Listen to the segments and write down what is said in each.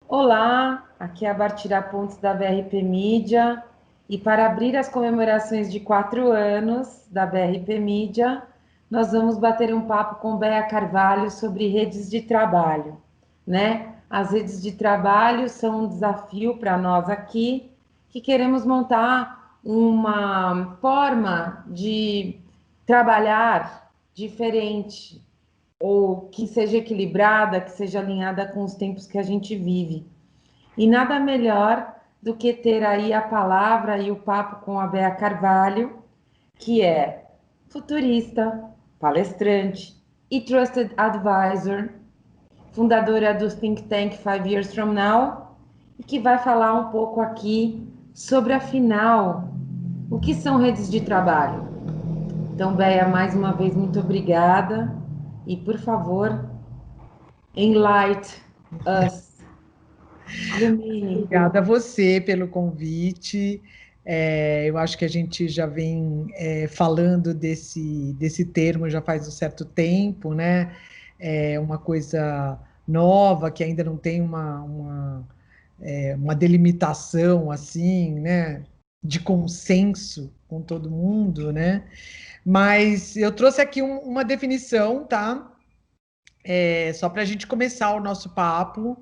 Olá, aqui é a Bartira Pontes da BRP Mídia e para abrir as comemorações de 4 anos da BRP Mídia, nós vamos bater um papo com Bea Carvalho sobre redes de trabalho, né? As redes de trabalho são um desafio para nós aqui, que queremos montar uma forma de trabalhar diferente, ou que seja equilibrada, que seja alinhada com os tempos que a gente vive. E nada melhor do que ter aí a palavra e o papo com a Bea Carvalho, que é futurista, palestrante e trusted advisor, fundadora do Think Tank 5 Years From Now, e que vai falar um pouco aqui sobre, afinal, o que são redes de trabalho. Então, Bea, mais uma vez, muito obrigada. E, por favor, enlighten us. Ilumine. Obrigada a você pelo convite. Eu acho que a gente já vem falando desse termo já faz um certo tempo, né? É uma coisa nova que ainda não tem uma delimitação assim, né? De consenso com todo mundo, né? Mas eu trouxe aqui uma definição, tá? Só para a gente começar o nosso papo.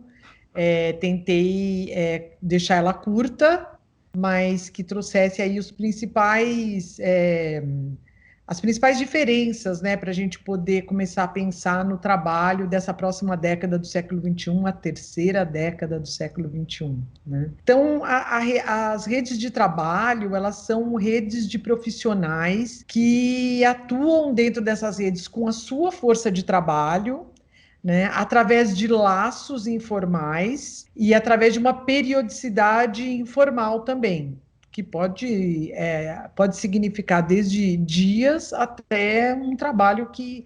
Tentei deixar ela curta, mas que trouxesse aí as principais diferenças, né, para a gente poder começar a pensar no trabalho dessa próxima década do século XXI, a terceira década do século XXI. Né? Então, as redes de trabalho, elas são redes de profissionais que atuam dentro dessas redes com a sua força de trabalho, né, através de laços informais e através de uma periodicidade informal também, que pode significar desde dias até um trabalho que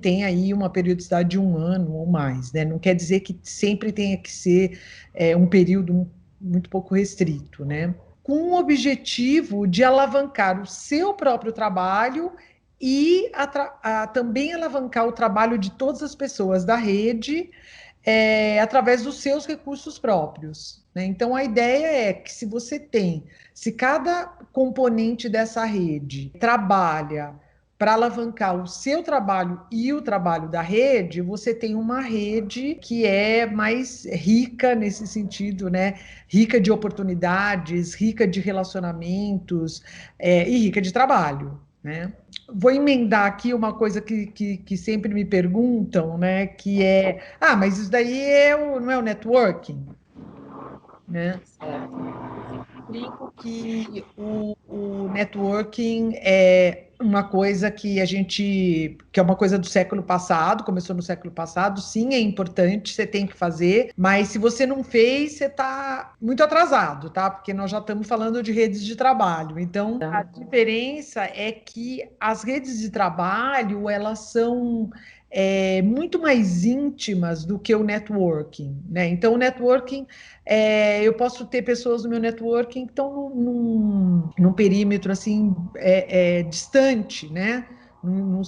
tem aí uma periodicidade de 1 ano ou mais. Né? Não quer dizer que sempre tenha que ser um período muito pouco restrito, né? Com o objetivo de alavancar o seu próprio trabalho e também alavancar o trabalho de todas as pessoas da rede através dos seus recursos próprios. Né? Então, a ideia é que se cada componente dessa rede trabalha para alavancar o seu trabalho e o trabalho da rede, você tem uma rede que é mais rica nesse sentido, né? Rica de oportunidades, rica de relacionamentos e rica de trabalho. Né? Vou emendar aqui uma coisa que sempre me perguntam, né? Que mas isso daí não é o networking, né? Eu sempre brinco que o networking é uma coisa que é uma coisa do século passado, começou no século passado, sim, é importante, você tem que fazer, mas se você não fez, você está muito atrasado, tá? Porque nós já estamos falando de redes de trabalho. Então, a diferença é que as redes de trabalho, elas são muito mais íntimas do que o networking, né? Então, o networking eu posso ter pessoas no meu networking que estão num perímetro assim distante, né? Não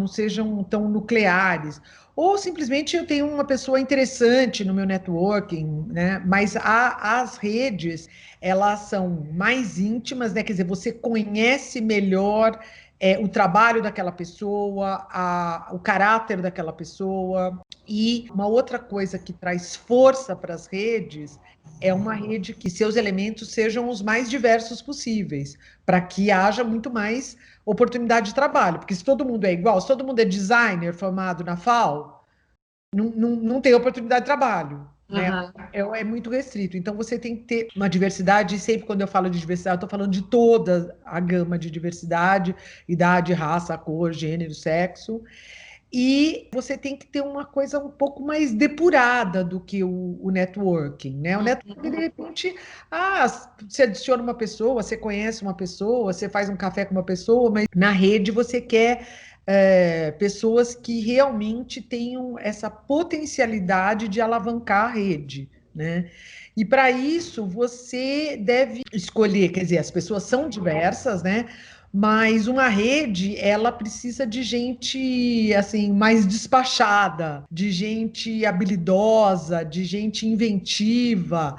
sejam tão nucleares. Ou simplesmente eu tenho uma pessoa interessante no meu networking, né? Mas as redes, elas são mais íntimas, né? Quer dizer, você conhece melhor o trabalho daquela pessoa, o caráter daquela pessoa. E uma outra coisa que traz força para as redes é uma rede que seus elementos sejam os mais diversos possíveis, para que haja muito mais oportunidade de trabalho. Porque se todo mundo é igual, se todo mundo é designer formado na FAO, não tem oportunidade de trabalho. Né? É muito restrito. Então, você tem que ter uma diversidade, e sempre quando eu falo de diversidade, eu estou falando de toda a gama de diversidade, idade, raça, cor, gênero, sexo. E você tem que ter uma coisa um pouco mais depurada do que o networking, né? O networking, de repente, você adiciona uma pessoa, você conhece uma pessoa, você faz um café com uma pessoa, mas na rede você quer pessoas que realmente tenham essa potencialidade de alavancar a rede, né? E para isso você deve escolher, quer dizer, as pessoas são diversas, né? Mas uma rede, ela precisa de gente assim mais despachada, de gente habilidosa, de gente inventiva,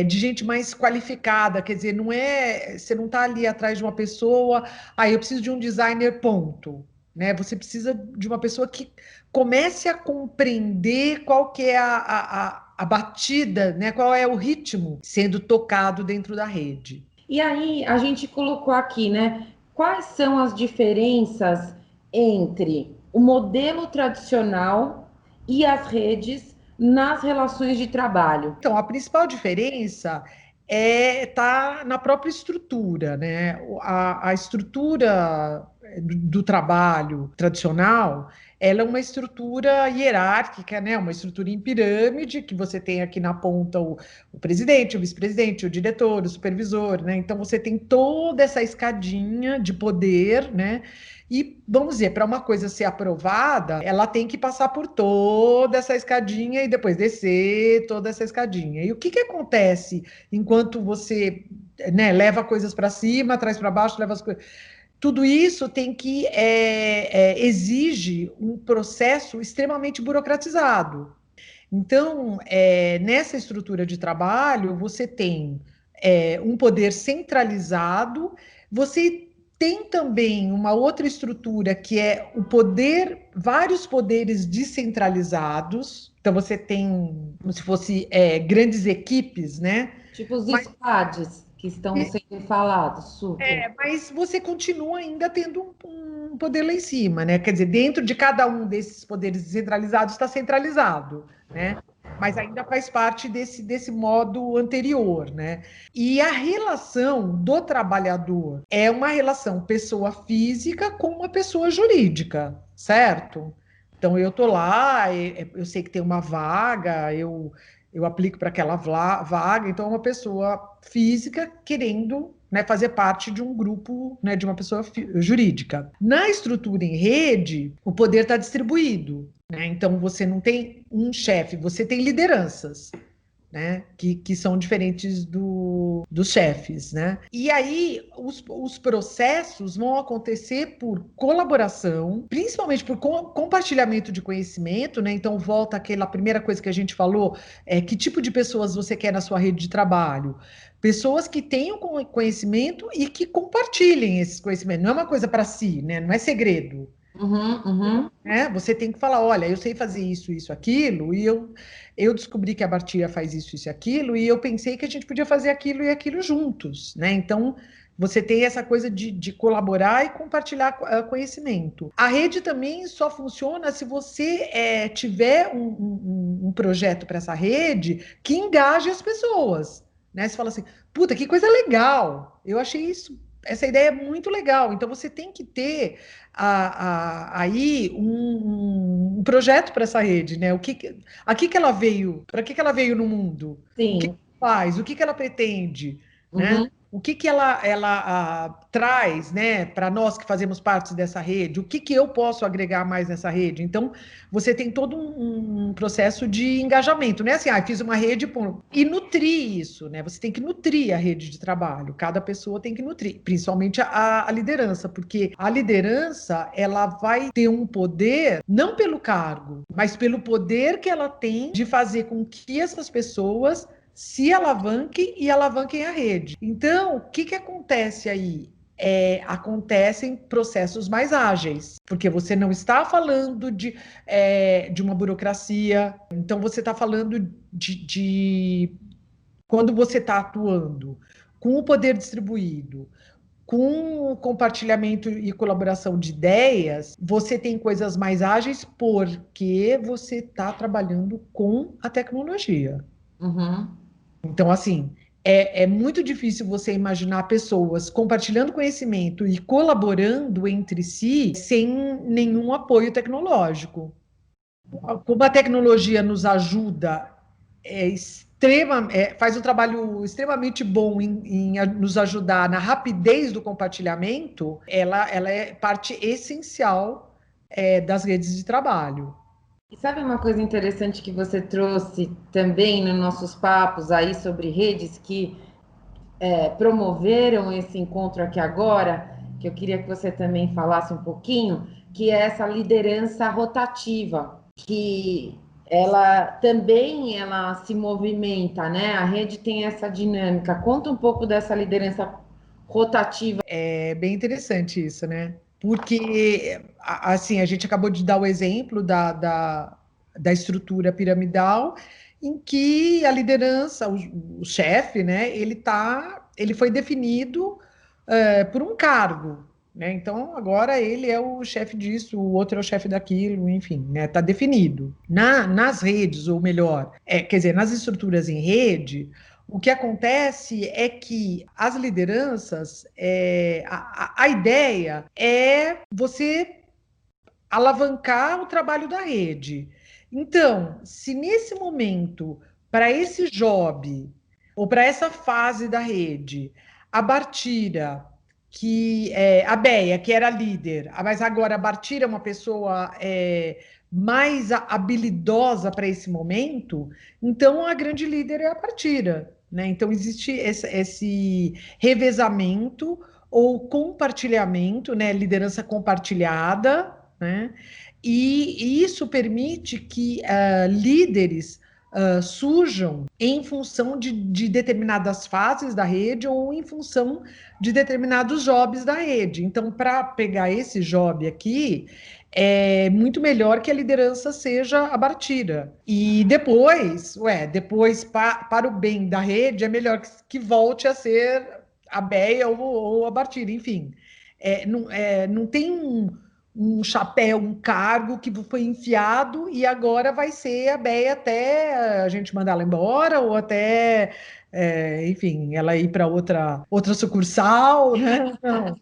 de gente mais qualificada. Quer dizer, não é, você não está ali atrás de uma pessoa, eu preciso de um designer, ponto. Né? Você precisa de uma pessoa que comece a compreender qual que é a batida, né? Qual é o ritmo sendo tocado dentro da rede. E aí, a gente colocou aqui, né? Quais são as diferenças entre o modelo tradicional e as redes nas relações de trabalho? Então, a principal diferença tá na própria estrutura, né? A estrutura do trabalho tradicional, ela é uma estrutura hierárquica, né? Uma estrutura em pirâmide, que você tem aqui na ponta o presidente, o vice-presidente, o diretor, o supervisor, né? Então, você tem toda essa escadinha de poder, né? E, vamos dizer, para uma coisa ser aprovada, ela tem que passar por toda essa escadinha e depois descer toda essa escadinha. E o que que acontece enquanto você, né, leva coisas para cima, traz para baixo, leva as coisas. Tudo isso tem que exige um processo extremamente burocratizado. Então, nessa estrutura de trabalho, você tem um poder centralizado, você tem também uma outra estrutura que é o poder, vários poderes descentralizados. Então, você tem como se fosse grandes equipes, né? Tipo os Mas squads que estão sendo falados, super. mas você continua ainda tendo um poder lá em cima, né? Quer dizer, dentro de cada um desses poderes descentralizados está centralizado, né? Mas ainda faz parte desse modo anterior, né? E a relação do trabalhador é uma relação pessoa física com uma pessoa jurídica, certo? Então eu tô lá, eu sei que tem uma vaga, eu aplico para aquela vaga, então é uma pessoa física querendo, né, fazer parte de um grupo, né, de uma pessoa jurídica. Na estrutura em rede, o poder está distribuído, né? Então você não tem um chefe, você tem lideranças, né, que são diferentes dos chefes, né? E aí os processos vão acontecer por colaboração, principalmente por compartilhamento de conhecimento, né? Então volta aquela primeira coisa que a gente falou, que tipo de pessoas você quer na sua rede de trabalho? Pessoas que tenham conhecimento e que compartilhem esses conhecimentos. Não é uma coisa para si, né? Não é segredo. Uhum, uhum. Você tem que falar, olha, eu sei fazer isso, aquilo, e eu descobri que a Bartia faz isso e aquilo, e eu pensei que a gente podia fazer aquilo e aquilo juntos, né? Então, você tem essa coisa de colaborar e compartilhar conhecimento. A rede também só funciona se você tiver um projeto para essa rede que engaje as pessoas, né? Você fala assim, puta, que coisa legal! Eu achei essa ideia é muito legal. Então, você tem que ter aí um projeto para essa rede, né? Aqui que ela veio, para que ela veio no mundo? O que Sim. ela faz? O que ela pretende, né? Uhum. O que ela traz, né, para nós que fazemos parte dessa rede? O que eu posso agregar mais nessa rede? Então, você tem todo um processo de engajamento, né? Assim, fiz uma rede e nutrir isso, né? Você tem que nutrir a rede de trabalho. Cada pessoa tem que nutrir, principalmente a liderança, porque a liderança ela vai ter um poder não pelo cargo, mas pelo poder que ela tem de fazer com que essas pessoas se alavanquem e alavanquem a rede. Então, o que acontece aí? Acontecem processos mais ágeis, porque você não está falando de uma burocracia, então você está falando de quando você está atuando com o poder distribuído, com compartilhamento e colaboração de ideias, você tem coisas mais ágeis porque você está trabalhando com a tecnologia. Uhum. Então, assim, é muito difícil você imaginar pessoas compartilhando conhecimento e colaborando entre si sem nenhum apoio tecnológico. Como a tecnologia nos ajuda, faz um trabalho extremamente bom em nos ajudar na rapidez do compartilhamento, ela é parte essencial, das redes de trabalho. E sabe uma coisa interessante que você trouxe também nos nossos papos aí sobre redes que promoveram esse encontro aqui agora, que eu queria que você também falasse um pouquinho, que é essa liderança rotativa, que ela se movimenta, né? A rede tem essa dinâmica. Conta um pouco dessa liderança rotativa. É bem interessante isso, né? Porque, assim, a gente acabou de dar o exemplo da estrutura piramidal, em que a liderança, o chefe, né, ele foi definido por um cargo, né? Então, agora ele é o chefe disso, o outro é o chefe daquilo, enfim, né? Está definido. Nas redes, ou melhor, quer dizer, nas estruturas em rede, o que acontece é que as lideranças, a ideia é você alavancar o trabalho da rede. Então, se nesse momento, para esse job, ou para essa fase da rede, a Bartira, a Beia, que era líder, mas agora a Bartira é uma pessoa mais habilidosa para esse momento, então a grande líder é a Bartira. Né? Então, existe esse revezamento ou compartilhamento, né? Liderança compartilhada, né? E isso permite que líderes surjam em função de determinadas fases da rede ou em função de determinados jobs da rede. Então, para pegar esse job aqui, é muito melhor que a liderança seja abatida. E depois para o bem da rede, é melhor que volte a ser a Beia ou a Bartira, enfim. Não tem um chapéu, um cargo que foi enfiado e agora vai ser a Beia até a gente mandar ela embora ou até, enfim, ela ir para outra sucursal, né? Não.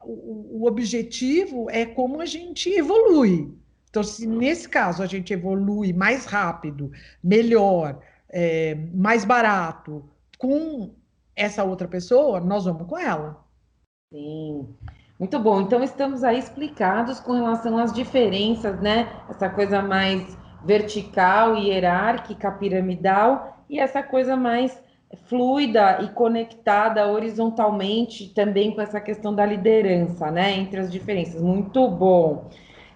O objetivo é como a gente evolui. Então, se nesse caso a gente evolui mais rápido, melhor, mais barato, com essa outra pessoa, nós vamos com ela. Sim, muito bom. Então, estamos aí explicados com relação às diferenças, né? Essa coisa mais vertical e hierárquica, piramidal, e essa coisa mais fluida e conectada horizontalmente também com essa questão da liderança, né? Entre as diferenças. Muito bom.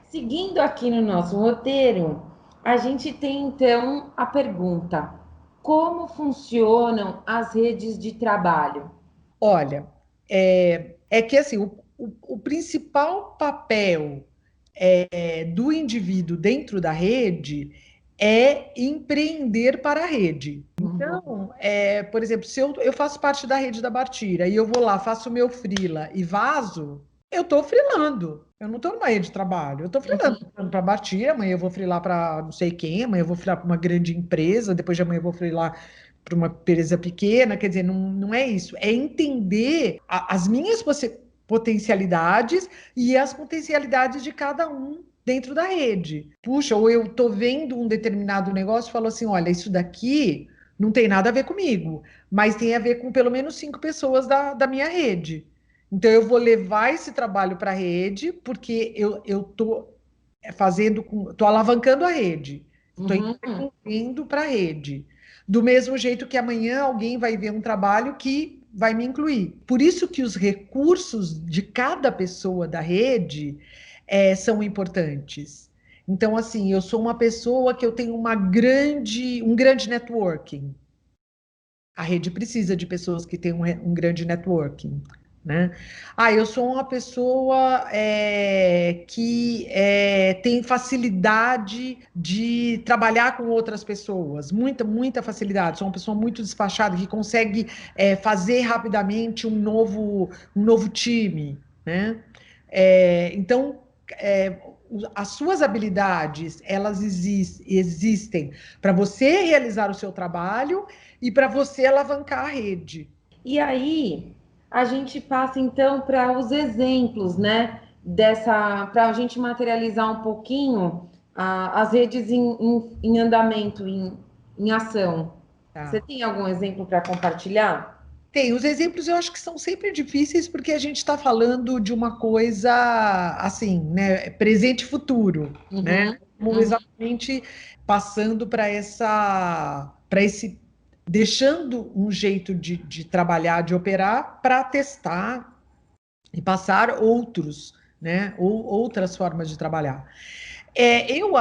Seguindo aqui no nosso roteiro, a gente tem então a pergunta: como funcionam as redes de trabalho? Olha, é que assim, o principal papel do indivíduo dentro da rede é empreender para a rede. Então, por exemplo, se eu faço parte da rede da Bartira e eu vou lá, faço o meu freela e vazo, eu estou freelando. Eu não estou numa rede de trabalho. Eu estou freelando para a Bartira, amanhã eu vou freelar para não sei quem, amanhã eu vou freelar para uma grande empresa, depois de amanhã eu vou freelar para uma empresa pequena. Quer dizer, não é isso. É entender as minhas potencialidades e as potencialidades de cada um dentro da rede. Puxa, ou eu estou vendo um determinado negócio e falo assim: olha, isso daqui não tem nada a ver comigo, mas tem a ver com pelo menos 5 pessoas da minha rede. Então, eu vou levar esse trabalho para a rede, porque eu estou estou alavancando a rede, estou Uhum. empreendendo para a rede. Do mesmo jeito que amanhã alguém vai ver um trabalho que vai me incluir. Por isso que os recursos de cada pessoa da rede são importantes. Então, assim, eu sou uma pessoa que eu tenho um grande networking. A rede precisa de pessoas que têm um grande networking, né? Eu sou uma pessoa que tem facilidade de trabalhar com outras pessoas, muita facilidade. Sou uma pessoa muito despachada que consegue fazer rapidamente um novo time, né? Então, é, as suas habilidades, elas existem para você realizar o seu trabalho e para você alavancar a rede. E aí, a gente passa então para os exemplos, né? Para a gente materializar um pouquinho as redes em andamento, em ação. Você Tá? tem algum exemplo para compartilhar? Tem, os exemplos eu acho que são sempre difíceis porque a gente está falando de uma coisa assim, né? Presente e futuro, né? Uhum, Como uhum. exatamente passando para esse, deixando um jeito de trabalhar, de operar, para testar. e passar outros, né, ou outras formas de trabalhar. Eu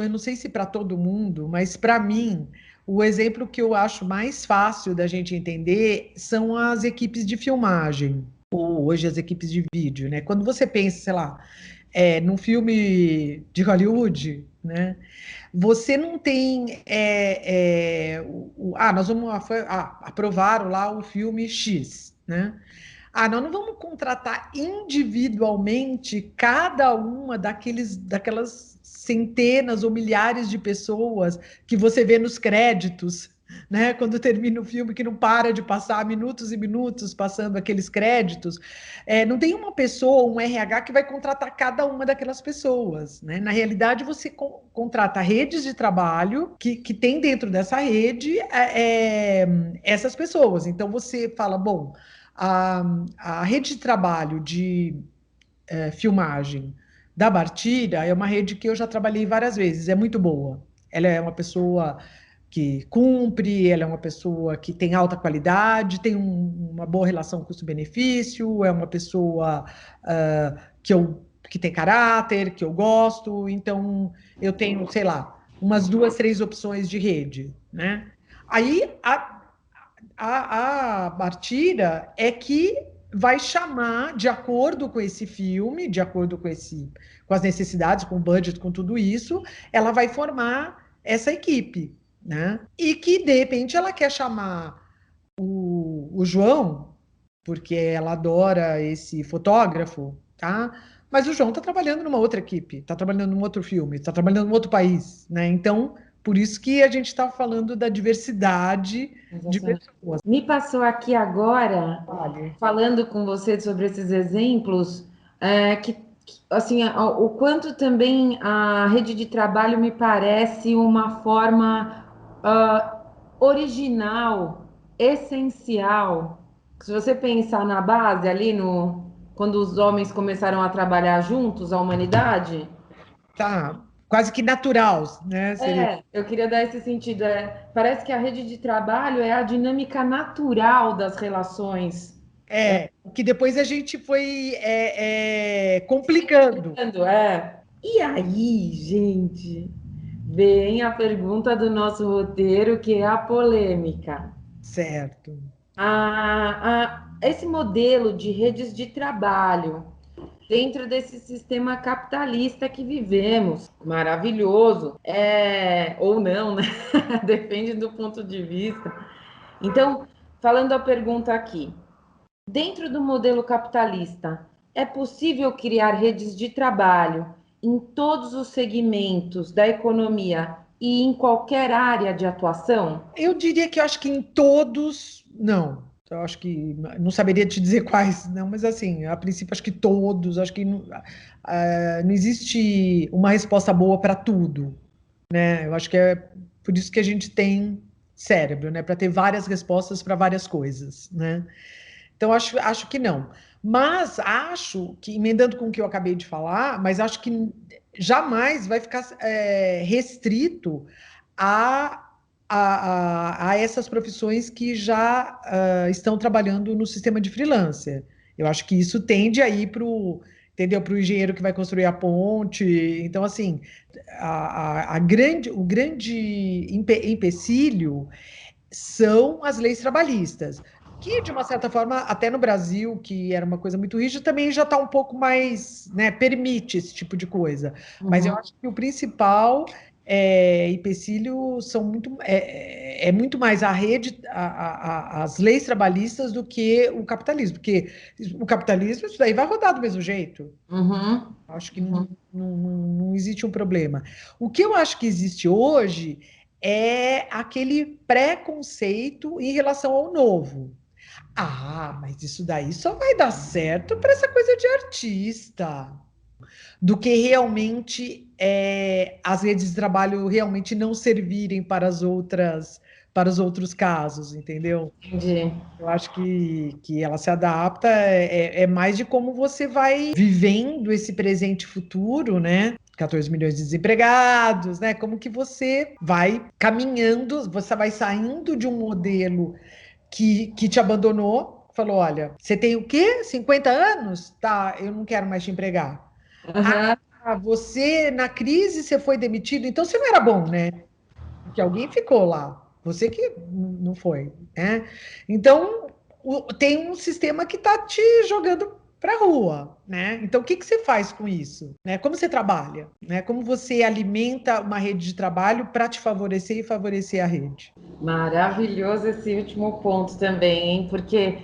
não sei se para todo mundo, mas para mim, o exemplo que eu acho mais fácil da gente entender são as equipes de filmagem, ou hoje as equipes de vídeo, né? Quando você pensa, sei lá, num filme de Hollywood, né? Você não tem. Nós vamos aprovaram lá o filme X, né? Nós não vamos contratar individualmente cada uma daquelas centenas ou milhares de pessoas que você vê nos créditos, né? Quando termina o filme, que não para de passar minutos e minutos passando aqueles créditos. Não tem uma pessoa, um RH, que vai contratar cada uma daquelas pessoas, né? Na realidade, você contrata redes de trabalho que tem dentro dessa rede essas pessoas. Então, você fala, bom. A rede de trabalho de filmagem da Bartira é uma rede que eu já trabalhei várias vezes, é muito boa. Ela é uma pessoa que cumpre, ela é uma pessoa que tem alta qualidade, tem uma boa relação custo-benefício, é uma pessoa que tem caráter, que eu gosto, então eu tenho, sei lá, umas 2, 3 opções de rede, né? Aí a Bartira é que vai chamar, de acordo com esse filme, de acordo com as necessidades, com o budget, com tudo isso, ela vai formar essa equipe, né? E que, de repente, ela quer chamar o João, porque ela adora esse fotógrafo, tá? Mas o João está trabalhando numa outra equipe, está trabalhando num outro filme, está trabalhando num outro país, né? Então, por isso que a gente está falando da diversidade de pessoas. Me passou aqui agora, Vale. falando com você sobre esses exemplos, assim, o quanto também a rede de trabalho me parece uma forma original, essencial. Se você pensar na base ali, quando os homens começaram a trabalhar juntos, a humanidade. Tá, quase que natural, né? Seria. Eu queria dar esse sentido. Parece que a rede de trabalho é a dinâmica natural das relações. Que depois a gente foi complicando. E aí, gente, vem a pergunta do nosso roteiro, que é a polêmica. Certo. Esse modelo de redes de trabalho dentro desse sistema capitalista que vivemos, maravilhoso, ou não, né? Depende do ponto de vista. Então, falando a pergunta aqui, dentro do modelo capitalista, é possível criar redes de trabalho em todos os segmentos da economia e em qualquer área de atuação? Eu diria que eu acho que em todos, não. Eu acho que não saberia te dizer quais, não, mas assim, a princípio acho que todos, acho que não existe uma resposta boa para tudo, né? Eu acho que é por isso que a gente tem cérebro, né? Para ter várias respostas para várias coisas, né? Então, acho que não. Mas acho que, emendando com o que eu acabei de falar, mas acho que jamais vai ficar restrito a, a essas profissões que já estão trabalhando no sistema de freelancer. Eu acho que isso tende a ir para o, entendeu? Para o engenheiro que vai construir a ponte. Então, assim, o grande empecilho são as leis trabalhistas, que, de uma certa forma, até no Brasil, que era uma coisa muito rígida, também já está um pouco mais, né, permite esse tipo de coisa. Mas eu acho que o principal empecilho é muito mais a rede, as leis trabalhistas do que o capitalismo, porque o capitalismo, isso daí vai rodar do mesmo jeito. Acho que não existe um problema. O que eu acho que existe hoje é aquele preconceito em relação ao novo. Mas isso daí só vai dar certo para essa coisa de artista, do que realmente as redes de trabalho realmente não servirem para os outros casos, entendeu? Entendi. Eu acho que ela se adapta, é mais de como você vai vivendo esse presente e futuro, né? 14 milhões de desempregados, né? Como que você vai caminhando, você vai saindo de um modelo que te abandonou, falou, olha, você tem o quê? 50 anos? Tá, eu não quero mais te empregar. Aham. Ah, você, na crise, você foi demitido, então você não era bom, né? Porque alguém ficou lá. Você que não foi, né? Então, tem um sistema que está te jogando para a rua, né? Então, o que que você faz com isso? Né? Como você trabalha? Né? Como você alimenta uma rede de trabalho para te favorecer e favorecer a rede? Maravilhoso esse último ponto também, hein? Porque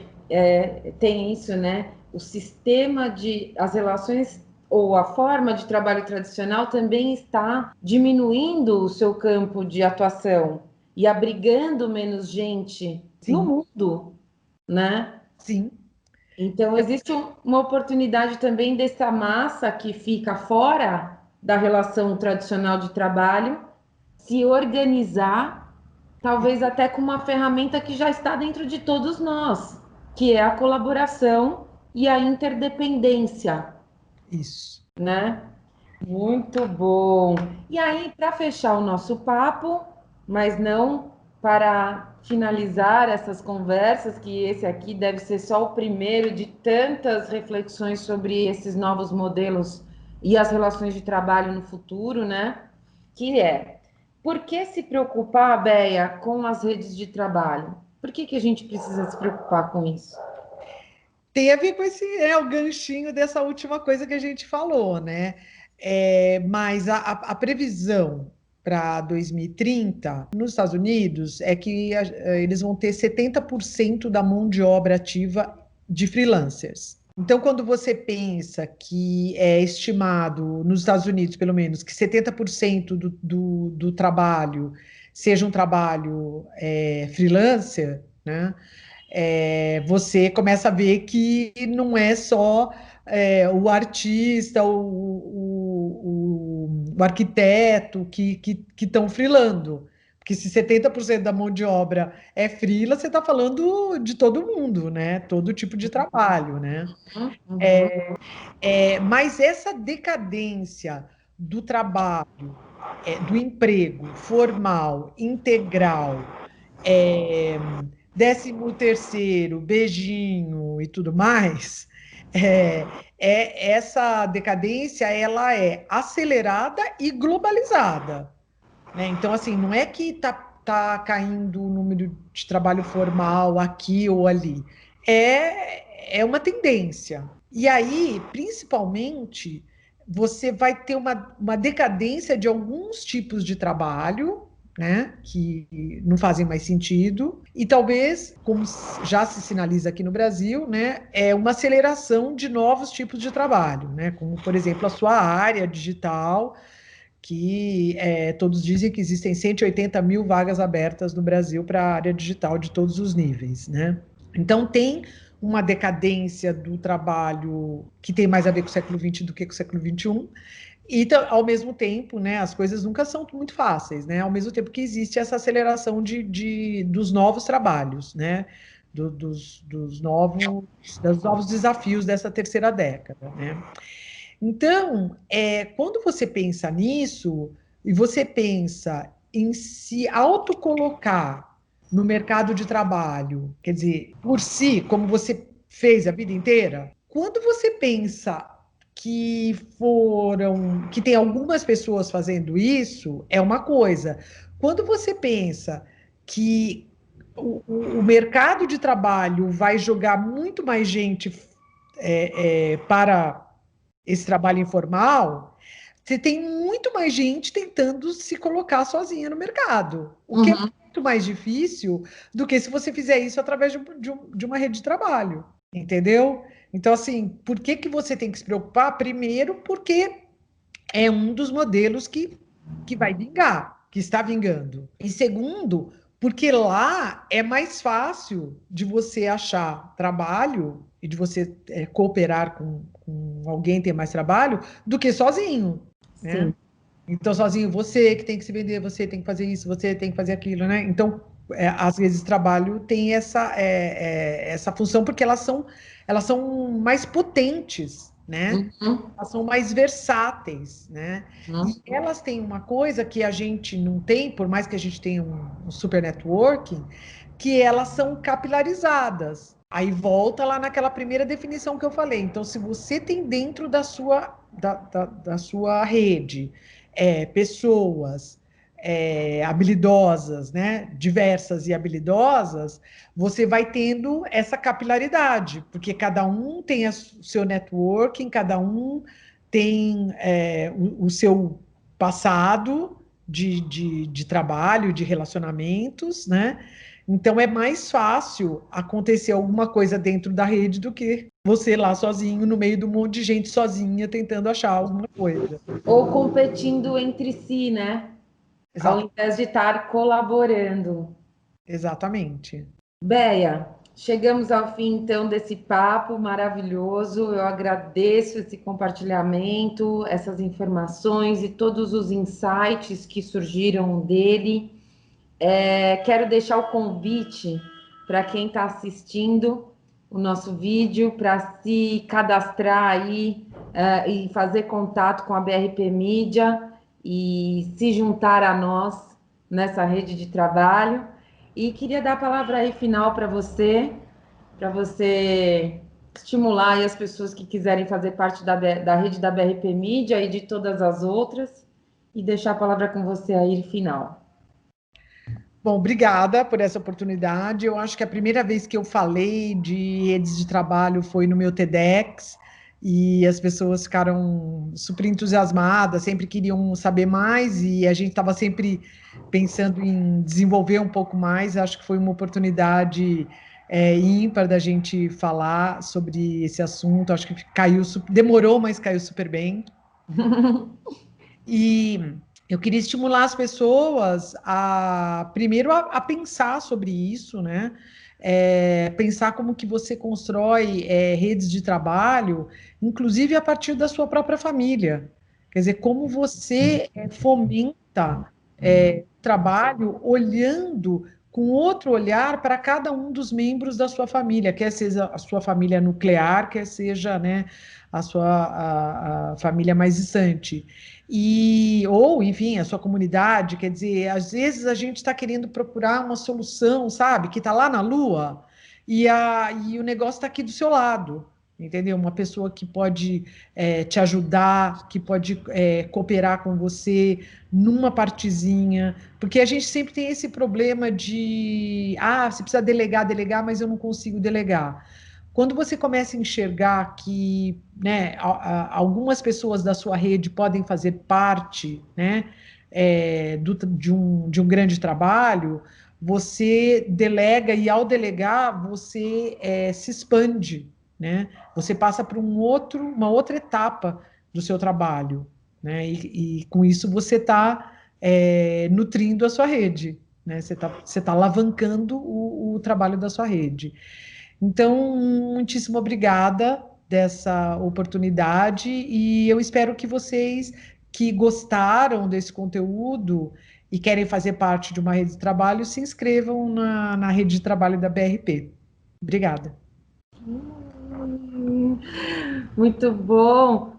tem isso, né? O sistema de, as relações ou a forma de trabalho tradicional também está diminuindo o seu campo de atuação e abrigando menos gente no Sim, mundo, né? sim, Então, existe uma oportunidade também dessa massa que fica fora da relação tradicional de trabalho se organizar, talvez até com uma ferramenta que já está dentro de todos nós, que é a colaboração e a interdependência, isso. né? Muito bom. E aí, para fechar o nosso papo, mas não para finalizar essas conversas, que esse aqui deve ser só o primeiro de tantas reflexões sobre esses novos modelos e as relações de trabalho no futuro, né? Que é, por que se preocupar, Béia, com as redes de trabalho? Por que a gente precisa se preocupar com isso? Tem a ver com esse, o ganchinho dessa última coisa que a gente falou, né? Mas a previsão para 2030 nos Estados Unidos é que eles vão ter 70% da mão de obra ativa de freelancers. Então, quando você pensa que é estimado, nos Estados Unidos, pelo menos, que 70% do trabalho seja um trabalho freelancer, né? Você começa a ver que não é só o artista, o arquiteto que estão freelando. Porque se 70% da mão de obra é freela, você está falando de todo mundo, né? Todo tipo de trabalho, né? Uhum. Mas essa decadência do trabalho, do emprego formal, integral, é, 13º, beijinho e tudo mais, essa decadência ela é acelerada e globalizada, né? Então, assim, não é que tá caindo o número de trabalho formal aqui ou ali, é uma tendência. E aí, principalmente, você vai ter uma decadência de alguns tipos de trabalho, né, que não fazem mais sentido, e talvez, como já se sinaliza aqui no Brasil, né, é uma aceleração de novos tipos de trabalho, né, como, por exemplo, a sua área digital, que todos dizem que existem 180 mil vagas abertas no Brasil para a área digital de todos os níveis, né? Então, tem uma decadência do trabalho que tem mais a ver com o século XX do que com o século XXI, e, ao mesmo tempo, né, as coisas nunca são muito fáceis, né? Ao mesmo tempo que existe essa aceleração dos novos trabalhos, né? Dos novos desafios dessa terceira década, né? Então, quando você pensa nisso, e você pensa em se autocolocar no mercado de trabalho, quer dizer, por si, como você fez a vida inteira, quando você pensa que tem algumas pessoas fazendo isso, é uma coisa. Quando você pensa que o mercado de trabalho vai jogar muito mais gente para esse trabalho informal, você tem muito mais gente tentando se colocar sozinha no mercado, o que é Uhum. muito mais difícil do que se você fizer isso através de uma rede de trabalho, entendeu? Então, assim, por que que você tem que se preocupar? Primeiro, porque é um dos modelos que vai vingar, que está vingando. E segundo, porque lá é mais fácil de você achar trabalho e de você cooperar com alguém ter mais trabalho do que sozinho, né? Sim. Então, sozinho, você que tem que se vender, você tem que fazer isso, você tem que fazer aquilo, né? Então, às vezes, trabalho tem essa função porque elas são mais potentes, né? Uhum. Elas são mais versáteis, né? E Uhum. elas têm uma coisa que a gente não tem, por mais que a gente tenha um super networking, que elas são capilarizadas. Aí volta lá naquela primeira definição que eu falei. Então, se você tem dentro da sua rede pessoas habilidosas, né, diversas e habilidosas, você vai tendo essa capilaridade, porque cada um tem o seu networking, cada um tem o seu passado de trabalho, de relacionamentos, né? Então é mais fácil acontecer alguma coisa dentro da rede do que você lá sozinho, no meio de um monte de gente sozinha tentando achar alguma coisa. Ou competindo entre si, né? Ao Exato, invés de estar colaborando. exatamente. Béia, chegamos ao fim então desse papo maravilhoso. Eu agradeço esse compartilhamento, essas informações e todos os insights que surgiram dele. Quero deixar o convite para quem está assistindo o nosso vídeo para se cadastrar aí e fazer contato com a BRP Mídia e se juntar a nós nessa rede de trabalho. E queria dar a palavra aí final para você estimular aí as pessoas que quiserem fazer parte da rede da BRP Mídia e de todas as outras, e deixar a palavra com você aí final. Bom, obrigada por essa oportunidade. Eu acho que a primeira vez que eu falei de redes de trabalho foi no meu TEDx e as pessoas ficaram super entusiasmadas, sempre queriam saber mais e a gente estava sempre pensando em desenvolver um pouco mais. Acho que foi uma oportunidade ímpar da gente falar sobre esse assunto. Acho que caiu, demorou, mas caiu super bem. E eu queria estimular as pessoas primeiro, a pensar sobre isso, né? Pensar como que você constrói redes de trabalho, inclusive a partir da sua própria família. Quer dizer, como você fomenta trabalho olhando com outro olhar para cada um dos membros da sua família, quer seja a sua família nuclear, quer seja, né, a família mais distante. Ou, enfim, a sua comunidade, quer dizer, às vezes a gente está querendo procurar uma solução, sabe, que está lá na Lua e o negócio está aqui do seu lado, entendeu? Uma pessoa que pode te ajudar, que pode cooperar com você numa partezinha, porque a gente sempre tem esse problema de, você precisa delegar, mas eu não consigo delegar. Quando você começa a enxergar que, né, algumas pessoas da sua rede podem fazer parte, né, de um grande trabalho, você delega e ao delegar você se expande, né? Você passa para uma outra etapa do seu trabalho, né? E com isso você está nutrindo a sua rede, né? Você tá alavancando o trabalho da sua rede. Então, muitíssimo obrigada dessa oportunidade e eu espero que vocês que gostaram desse conteúdo e querem fazer parte de uma rede de trabalho se inscrevam na rede de trabalho da BRP. Obrigada. Muito bom.